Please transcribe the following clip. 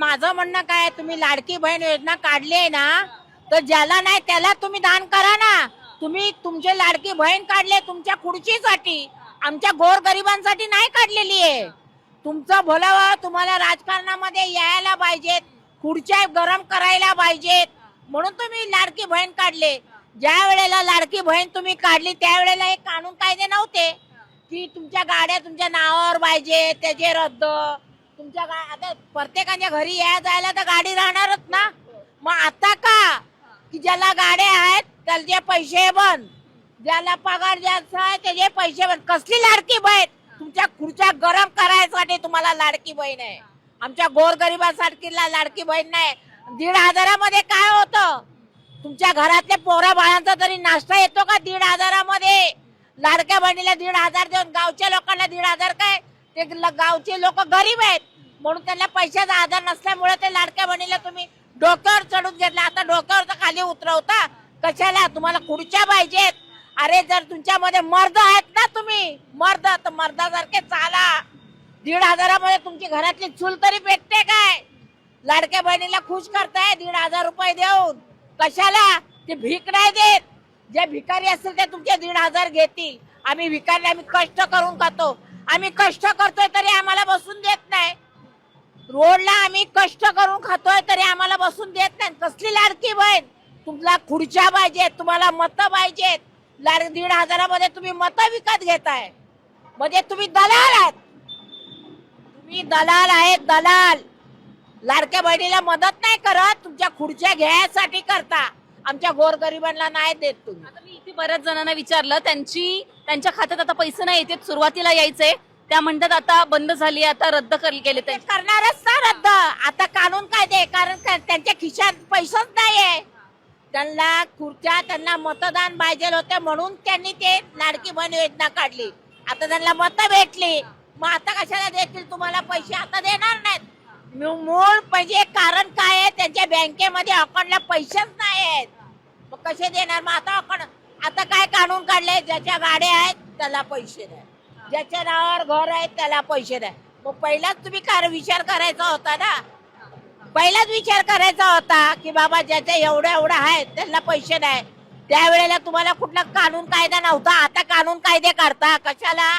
माझं म्हणणं काय, तुम्ही लाडकी बहीण योजना काढली आहे ना, तर ज्याला नाही त्याला तुम्ही दान करा ना. तुम्ही तुमचे लाडकी बहीण काढले तुमच्या खुर्चीसाठी, आमच्या गोरगरिबांसाठी नाही काढलेली आहे. तुमचं भलं तुम्हाला राजकारणामध्ये यायला पाहिजेत, खुर्च्या गरम करायला पाहिजेत, म्हणून तुम्ही लाडकी बहीण काढले. ज्या वेळेला लाडकी बहीण तुम्ही काढली त्यावेळेला हे कानून कायदे नव्हते की तुमच्या गाड्या तुमच्या नावावर पाहिजे, त्याचे रद्द. तुमच्या आता प्रत्येकाच्या घरी या जायला तर गाडी राहणारच ना. मग आता का की ज्याला गाड्या आहेत त्याचे पैसे बंद, ज्याला पगार जास्त आहे त्याचे पैसे बंद. कसली लाडकी बहीण? तुमच्या खुर्च्या गरम करायसाठी तुम्हाला लाडकी बहीण आहे. आमच्या गोरगरिबांसाठी लाडकी बहीण नाही. 1,500 मध्ये काय होतं? तुमच्या घरातल्या पोरा बाळांचा तरी नाश्ता येतो का 1,500 मध्ये? लाडक्या बहिणीला 1,500 देऊन गावच्या लोकांना 1,500 काय? ते गावचे लोक गरीब आहेत म्हणून त्यांना पैशाचा आधार नसल्यामुळे ते लाडक्या बहिणीला तुम्ही डोक्यावर चढून घेतला. आता डोक्यावर तर खाली उतरवता कशाला? तुम्हाला खुर्च्या पाहिजेत. अरे जर तुमच्यामध्ये मर्द आहेत ना, तुम्ही मर्द, तर मर्दासारखे चाला. 1,500 मध्ये तुमची घरातली चूल तरी पेटते काय? लाडक्या बहिणीला खुश करताय 1,500 रुपये देऊन. कशाला? ते भीक नाही देत. जे भिकारी असतील ते तुमचे 1,500 घेतील. आम्ही भिकारी, आम्ही कष्ट करून खातो. आम्ही कष्ट करतोय तरी आम्हाला बसून देत नाही. रोडला आम्ही कष्ट करून खातोय तरी आम्हाला बसून देत नाही. कसली लाडकी बहीण? तुम्हाला खुर्च्या पाहिजेत, तुम्हाला मतं पाहिजेत. 1,500 मध्ये तुम्ही मतं विकत घेताय. म्हणजे तुम्ही दलाल आहात. तुम्ही दलाल आहेत, दलाल. लाडक्या बहिणीला मदत नाही करत, तुमच्या खुर्च्या घ्यायसाठी करता. आमच्या गोरगरिबांना नाही देत तुम्ही. आता मी इथे बऱ्याच जणांना विचारलं, त्यांच्या खात्यात आता पैसे नाही येते, सुरुवातीला यायचे. त्या म्हणतात आता बंद झाली, आता रद्द केले. ते करणारच ना रद्द. आता कानून कायदे, कारण त्यांच्या खिशात पैसेच नाहीये. त्यांना खुर्च्या, त्यांना मतदान पाहिजे होते म्हणून त्यांनी ते लाडकी बहीण योजना काढली. आता त्यांना मतं भेटली, मग आता कशाला देतील तुम्हाला पैसे? आता देणार नाहीत. मूळ म्हणजे कारण काय आहे? त्यांच्या बँकेमध्ये अकाउंटला पैसेच नाही आहेत, मग कसे देणार? मग आता काय कानून काढले? ज्याच्या गाड्या आहेत त्याला पैसे द्या, ज्याच्या नावावर घर आहे त्याला पैसे द्या. मग पहिलाच तुम्ही काय विचार करायचा होता ना. पहिलाच विचार करायचा होता की बाबा ज्याच्या एवढं आहेत त्यांना पैसे नाही. त्यावेळेला तुम्हाला कुठला कानून कायदा नव्हता. आता कानून कायदे काढता कशाला?